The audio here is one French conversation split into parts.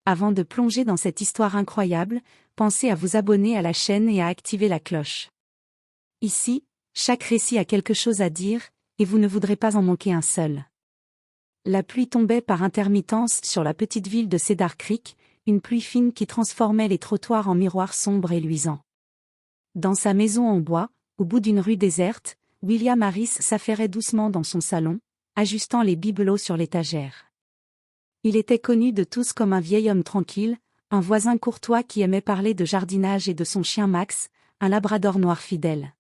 Avant de plonger dans cette histoire incroyable, pensez à vous abonner à la chaîne et à activer la cloche. Ici, chaque récit a quelque chose à dire, et vous ne voudrez pas en manquer un seul. La pluie tombait par intermittence sur la petite ville de Cedar Creek, une pluie fine qui transformait les trottoirs en miroirs sombres et luisants. Dans sa maison en bois, au bout d'une rue déserte, William Harris s'affairait doucement dans son salon, ajustant les bibelots sur l'étagère. Il était connu de tous comme un vieil homme tranquille, un voisin courtois qui aimait parler de jardinage et de son chien Max, un labrador noir fidèle.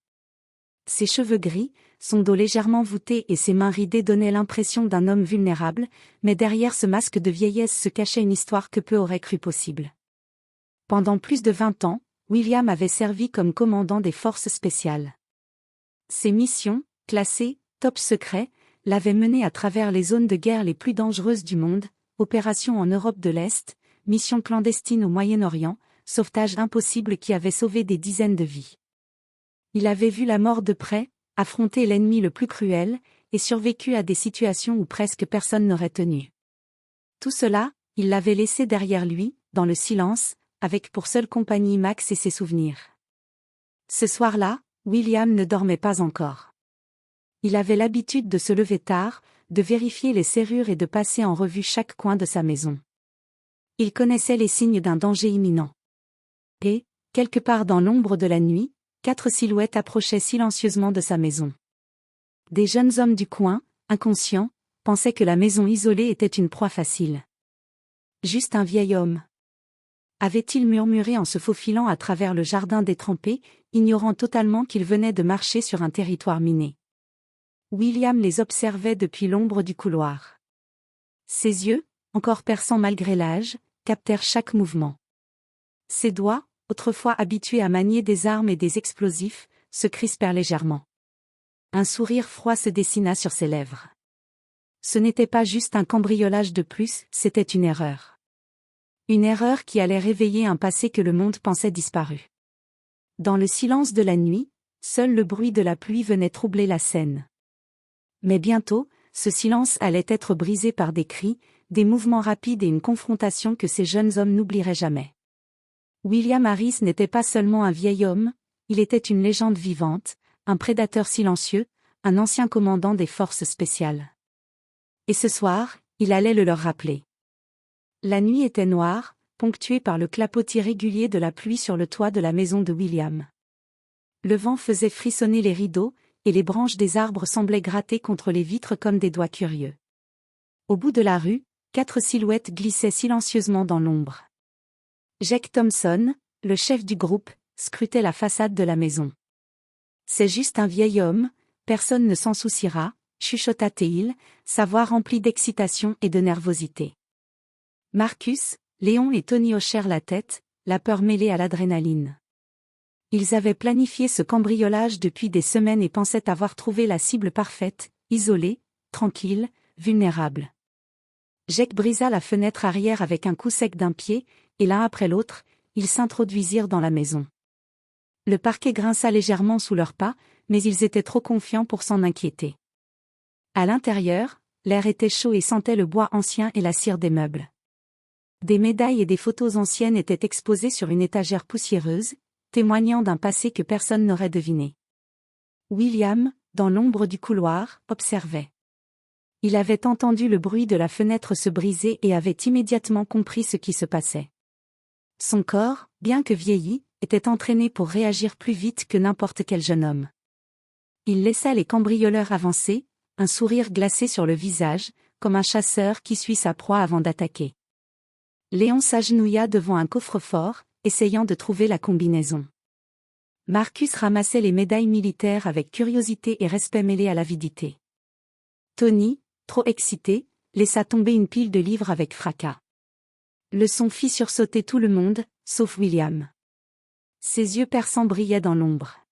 Ses cheveux gris, son dos légèrement voûté et ses mains ridées donnaient l'impression d'un homme vulnérable, mais derrière ce masque de vieillesse se cachait une histoire que peu auraient cru possible. Pendant plus de 20 ans, William avait servi comme commandant des forces spéciales. Ses missions, classées « top secret », l'avaient mené à travers les zones de guerre les plus dangereuses du monde, opérations en Europe de l'Est, missions clandestines au Moyen-Orient, sauvetage impossible qui avait sauvé des dizaines de vies. Il avait vu la mort de près, affronté l'ennemi le plus cruel, et survécu à des situations où presque personne n'aurait tenu. Tout cela, il l'avait laissé derrière lui, dans le silence, avec pour seule compagnie Max et ses souvenirs. Ce soir-là, William ne dormait pas encore. Il avait l'habitude de se lever tard, de vérifier les serrures et de passer en revue chaque coin de sa maison. Il connaissait les signes d'un danger imminent. Et, quelque part dans l'ombre de la nuit, 4 silhouettes approchaient silencieusement de sa maison. Des jeunes hommes du coin, inconscients, pensaient que la maison isolée était une proie facile. Juste un vieil homme. Avait-il murmuré en se faufilant à travers le jardin détrempé, ignorant totalement qu'il venait de marcher sur un territoire miné. William les observait depuis l'ombre du couloir. Ses yeux, encore perçants malgré l'âge, captèrent chaque mouvement. Ses doigts, autrefois habitués à manier des armes et des explosifs, se crispèrent légèrement. Un sourire froid se dessina sur ses lèvres. Ce n'était pas juste un cambriolage de plus, c'était une erreur. Une erreur qui allait réveiller un passé que le monde pensait disparu. Dans le silence de la nuit, seul le bruit de la pluie venait troubler la scène. Mais bientôt, ce silence allait être brisé par des cris, des mouvements rapides et une confrontation que ces jeunes hommes n'oublieraient jamais. William Harris n'était pas seulement un vieil homme, il était une légende vivante, un prédateur silencieux, un ancien commandant des forces spéciales. Et ce soir, il allait le leur rappeler. La nuit était noire, ponctuée par le clapotis régulier de la pluie sur le toit de la maison de William. Le vent faisait frissonner les rideaux, et les branches des arbres semblaient gratter contre les vitres comme des doigts curieux. Au bout de la rue, 4 silhouettes glissaient silencieusement dans l'ombre. Jake Thompson, le chef du groupe, scrutait la façade de la maison. « C'est juste un vieil homme, personne ne s'en souciera », chuchota-t-il, sa voix remplie d'excitation et de nervosité. Marcus, Léon et Tony hochèrent la tête, la peur mêlée à l'adrénaline. Ils avaient planifié ce cambriolage depuis des semaines et pensaient avoir trouvé la cible parfaite, isolée, tranquille, vulnérable. Jake brisa la fenêtre arrière avec un coup sec d'un pied, et l'un après l'autre, ils s'introduisirent dans la maison. Le parquet grinça légèrement sous leurs pas, mais ils étaient trop confiants pour s'en inquiéter. À l'intérieur, l'air était chaud et sentait le bois ancien et la cire des meubles. Des médailles et des photos anciennes étaient exposées sur une étagère poussiéreuse, témoignant d'un passé que personne n'aurait deviné. William, dans l'ombre du couloir, observait. Il avait entendu le bruit de la fenêtre se briser et avait immédiatement compris ce qui se passait. Son corps, bien que vieilli, était entraîné pour réagir plus vite que n'importe quel jeune homme. Il laissa les cambrioleurs avancer, un sourire glacé sur le visage, comme un chasseur qui suit sa proie avant d'attaquer. Léon s'agenouilla devant un coffre-fort, essayant de trouver la combinaison. Marcus ramassait les médailles militaires avec curiosité et respect mêlés à l'avidité. Tony, trop excité, laissa tomber une pile de livres avec fracas. Le son fit sursauter tout le monde, sauf William. Ses yeux perçants brillaient dans l'ombre.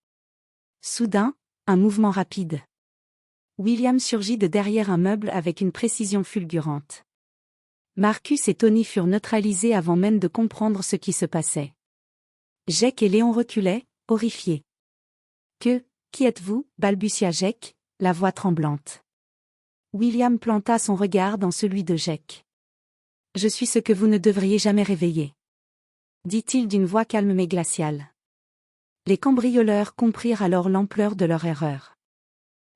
Soudain, un mouvement rapide. William surgit de derrière un meuble avec une précision fulgurante. Marcus et Tony furent neutralisés avant même de comprendre ce qui se passait. Jake et Léon reculaient, horrifiés. « Qui êtes-vous » balbutia Jake, la voix tremblante. William planta son regard dans celui de Jake. Je suis ce que vous ne devriez jamais réveiller. Dit-il d'une voix calme mais glaciale. Les cambrioleurs comprirent alors l'ampleur de leur erreur.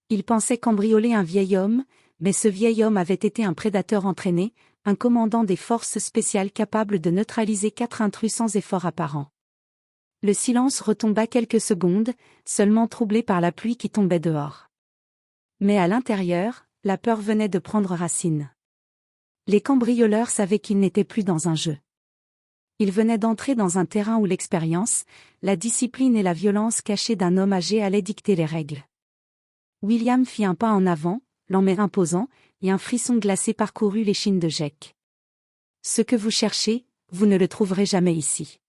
Ils pensaient cambrioler un vieil homme, mais ce vieil homme avait été un prédateur entraîné, un commandant des forces spéciales capable de neutraliser 4 intrus sans effort apparent. Le silence retomba quelques secondes, seulement troublé par la pluie qui tombait dehors. Mais à l'intérieur, la peur venait de prendre racine. Les cambrioleurs savaient qu'ils n'étaient plus dans un jeu. Ils venaient d'entrer dans un terrain où l'expérience, la discipline et la violence cachée d'un homme âgé allaient dicter les règles. William fit un pas en avant, l'emmère imposant, et un frisson glacé parcourut l'échine de Jake. Ce que vous cherchez, vous ne le trouverez jamais ici.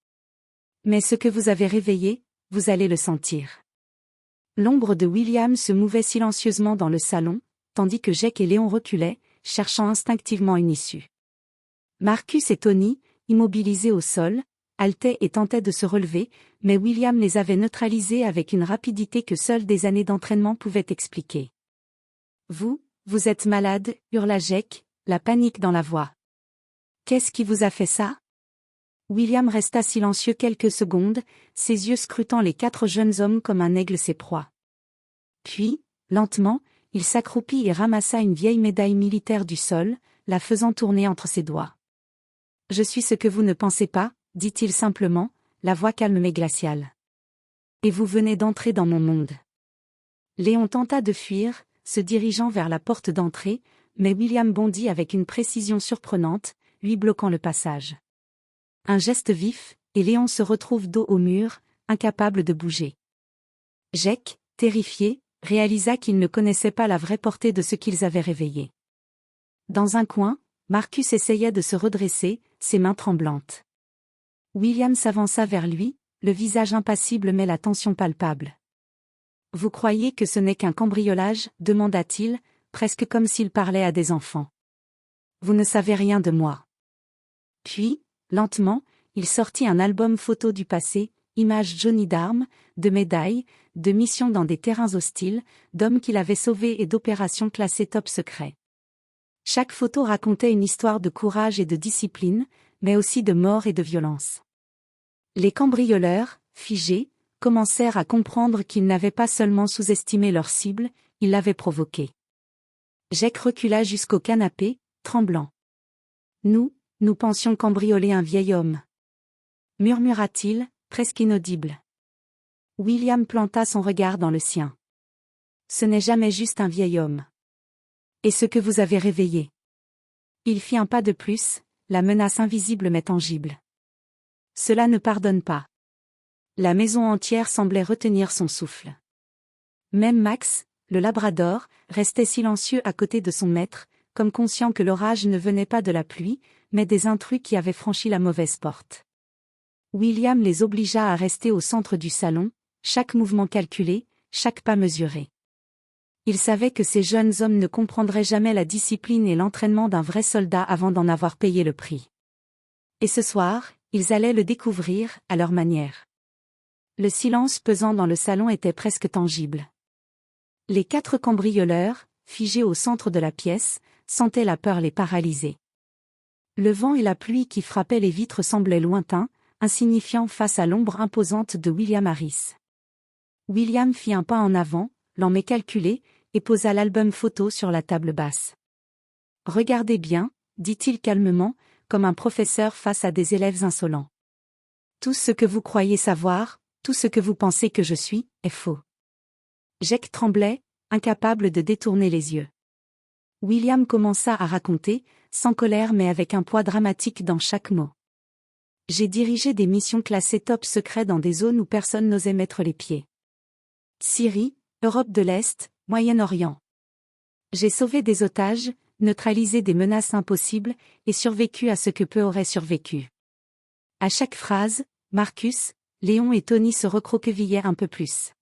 Mais ce que vous avez réveillé, vous allez le sentir. L'ombre de William se mouvait silencieusement dans le salon, tandis que Jake et Léon reculaient, cherchant instinctivement une issue. Marcus et Tony, immobilisés au sol, haletaient et tentaient de se relever, mais William les avait neutralisés avec une rapidité que seules des années d'entraînement pouvaient expliquer. Vous êtes malade, hurla Jake, la panique dans la voix. Qu'est-ce qui vous a fait ça? William resta silencieux quelques secondes, ses yeux scrutant les 4 jeunes hommes comme un aigle ses proies. Puis, lentement, il s'accroupit et ramassa une vieille médaille militaire du sol, la faisant tourner entre ses doigts. « Je suis ce que vous ne pensez pas », dit-il simplement, la voix calme mais glaciale. « Et vous venez d'entrer dans mon monde. » Léon tenta de fuir, se dirigeant vers la porte d'entrée, mais William bondit avec une précision surprenante, lui bloquant le passage. Un geste vif, et Léon se retrouve dos au mur, incapable de bouger. Jake, terrifié, réalisa qu'il ne connaissait pas la vraie portée de ce qu'ils avaient réveillé. Dans un coin, Marcus essayait de se redresser, ses mains tremblantes. William s'avança vers lui, le visage impassible mais la tension palpable. « Vous croyez que ce n'est qu'un cambriolage » demanda-t-il, presque comme s'il parlait à des enfants. « Vous ne savez rien de moi. » Puis, lentement, il sortit un album photo du passé, images jaunies d'armes, de médailles, de missions dans des terrains hostiles, d'hommes qu'il avait sauvés et d'opérations classées top secret. Chaque photo racontait une histoire de courage et de discipline, mais aussi de mort et de violence. Les cambrioleurs, figés, commencèrent à comprendre qu'ils n'avaient pas seulement sous-estimé leur cible, ils l'avaient provoquée. Jake recula jusqu'au canapé, tremblant. « Nous pensions cambrioler un vieil homme. » murmura-t-il, presque inaudible. William planta son regard dans le sien. « Ce n'est jamais juste un vieil homme. Et ce que vous avez réveillé. » Il fit un pas de plus, la menace invisible mais tangible. « Cela ne pardonne pas. » La maison entière semblait retenir son souffle. Même Max, le labrador, restait silencieux à côté de son maître, comme conscient que l'orage ne venait pas de la pluie, mais des intrus qui avaient franchi la mauvaise porte. William les obligea à rester au centre du salon, chaque mouvement calculé, chaque pas mesuré. Il savait que ces jeunes hommes ne comprendraient jamais la discipline et l'entraînement d'un vrai soldat avant d'en avoir payé le prix. Et ce soir, ils allaient le découvrir, à leur manière. Le silence pesant dans le salon était presque tangible. Les 4 cambrioleurs, figés au centre de la pièce, sentaient la peur les paralyser. Le vent et la pluie qui frappaient les vitres semblaient lointains, insignifiants face à l'ombre imposante de William Harris. William fit un pas en avant, lent mais calculé, et posa l'album photo sur la table basse. « Regardez bien », dit-il calmement, comme un professeur face à des élèves insolents. « Tout ce que vous croyez savoir, tout ce que vous pensez que je suis, est faux. » Jake tremblait, incapable de détourner les yeux. William commença à raconter, sans colère mais avec un poids dramatique dans chaque mot. « J'ai dirigé des missions classées top secret dans des zones où personne n'osait mettre les pieds. Syrie, Europe de l'Est, Moyen-Orient. J'ai sauvé des otages, neutralisé des menaces impossibles, et survécu à ce que peu auraient survécu. » À chaque phrase, Marcus, Léon et Tony se recroquevillaient un peu plus.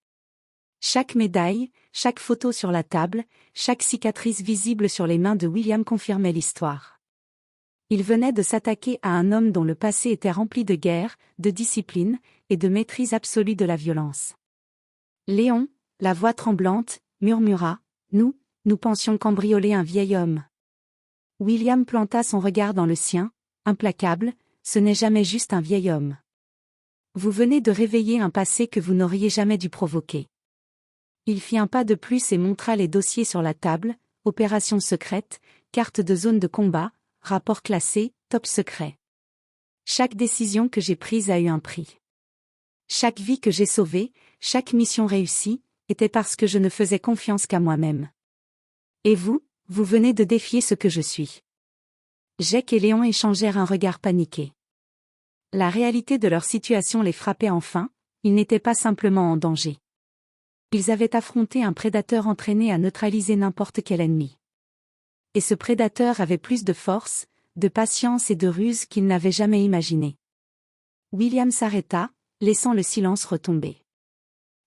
Chaque médaille, chaque photo sur la table, chaque cicatrice visible sur les mains de William confirmait l'histoire. Il venait de s'attaquer à un homme dont le passé était rempli de guerre, de discipline, et de maîtrise absolue de la violence. Léon, la voix tremblante, murmura « Nous pensions cambrioler un vieil homme. » William planta son regard dans le sien, implacable, ce n'est jamais juste un vieil homme. Vous venez de réveiller un passé que vous n'auriez jamais dû provoquer. Il fit un pas de plus et montra les dossiers sur la table, opération secrète, carte de zone de combat, rapport classé, top secret. Chaque décision que j'ai prise a eu un prix. Chaque vie que j'ai sauvée, chaque mission réussie, était parce que je ne faisais confiance qu'à moi-même. Et vous, vous venez de défier ce que je suis. Jake et Léon échangèrent un regard paniqué. La réalité de leur situation les frappait enfin, ils n'étaient pas simplement en danger. Ils avaient affronté un prédateur entraîné à neutraliser n'importe quel ennemi. Et ce prédateur avait plus de force, de patience et de ruse qu'ils n'avaient jamais imaginé. William s'arrêta, laissant le silence retomber.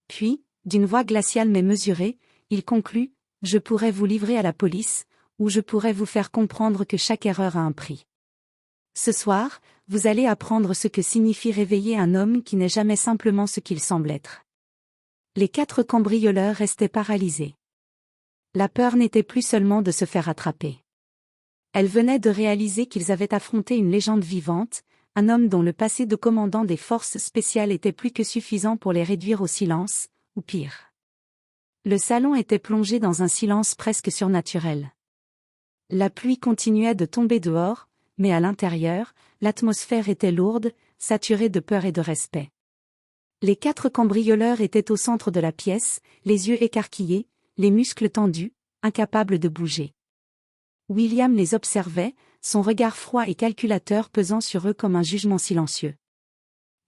Puis, d'une voix glaciale mais mesurée, il conclut, « Je pourrais vous livrer à la police, ou je pourrais vous faire comprendre que chaque erreur a un prix. Ce soir, vous allez apprendre ce que signifie réveiller un homme qui n'est jamais simplement ce qu'il semble être. » Les 4 cambrioleurs restaient paralysés. La peur n'était plus seulement de se faire attraper. Elle venait de réaliser qu'ils avaient affronté une légende vivante, un homme dont le passé de commandant des forces spéciales était plus que suffisant pour les réduire au silence, ou pire. Le salon était plongé dans un silence presque surnaturel. La pluie continuait de tomber dehors, mais à l'intérieur, l'atmosphère était lourde, saturée de peur et de respect. Les 4 cambrioleurs étaient au centre de la pièce, les yeux écarquillés, les muscles tendus, incapables de bouger. William les observait, son regard froid et calculateur pesant sur eux comme un jugement silencieux.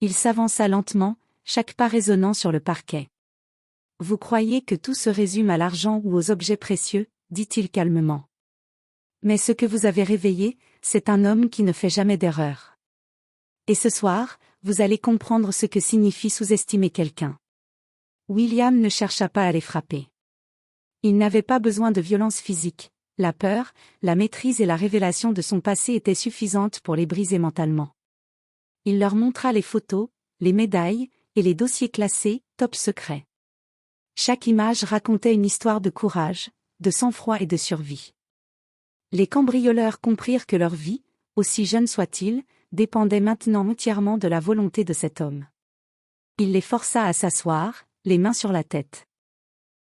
Il s'avança lentement, chaque pas résonnant sur le parquet. « Vous croyez que tout se résume à l'argent ou aux objets précieux ?» dit-il calmement. « Mais ce que vous avez réveillé, c'est un homme qui ne fait jamais d'erreur. Et ce soir, vous allez comprendre ce que signifie sous-estimer quelqu'un. » William ne chercha pas à les frapper. Il n'avait pas besoin de violence physique. La peur, la maîtrise et la révélation de son passé étaient suffisantes pour les briser mentalement. Il leur montra les photos, les médailles, et les dossiers classés, top secret. Chaque image racontait une histoire de courage, de sang-froid et de survie. Les cambrioleurs comprirent que leur vie, aussi jeune soit-il, dépendait maintenant entièrement de la volonté de cet homme. Il les força à s'asseoir, les mains sur la tête.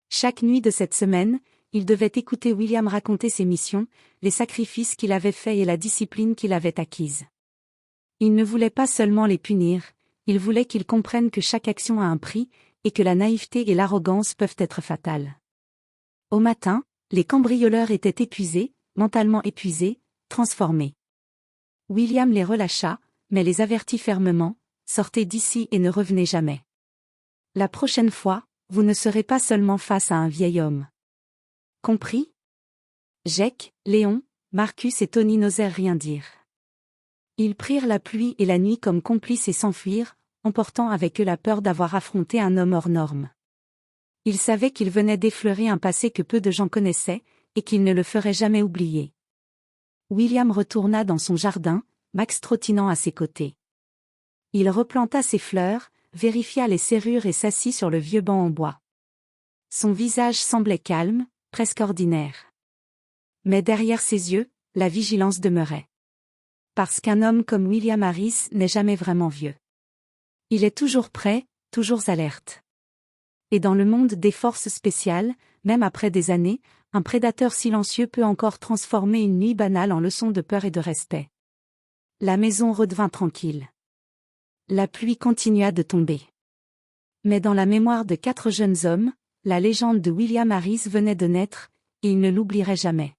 Chaque nuit de cette semaine, il devait écouter William raconter ses missions, les sacrifices qu'il avait faits et la discipline qu'il avait acquise. Il ne voulait pas seulement les punir, il voulait qu'ils comprennent que chaque action a un prix, et que la naïveté et l'arrogance peuvent être fatales. Au matin, les cambrioleurs étaient épuisés, mentalement épuisés, transformés. William les relâcha, mais les avertit fermement, « Sortez d'ici et ne revenez jamais. La prochaine fois, vous ne serez pas seulement face à un vieil homme. » Compris? Jake, Léon, Marcus et Tony n'osèrent rien dire. Ils prirent la pluie et la nuit comme complices et s'enfuirent, emportant avec eux la peur d'avoir affronté un homme hors norme. Ils savaient qu'ils venaient d'effleurer un passé que peu de gens connaissaient, et qu'ils ne le feraient jamais oublier. William retourna dans son jardin, Max trottinant à ses côtés. Il replanta ses fleurs, vérifia les serrures et s'assit sur le vieux banc en bois. Son visage semblait calme, presque ordinaire. Mais derrière ses yeux, la vigilance demeurait. Parce qu'un homme comme William Harris n'est jamais vraiment vieux. Il est toujours prêt, toujours alerte. Et dans le monde des forces spéciales, même après des années, un prédateur silencieux peut encore transformer une nuit banale en leçon de peur et de respect. La maison redevint tranquille. La pluie continua de tomber. Mais dans la mémoire de 4 jeunes hommes, la légende de William Harris venait de naître, et ils ne l'oublieraient jamais.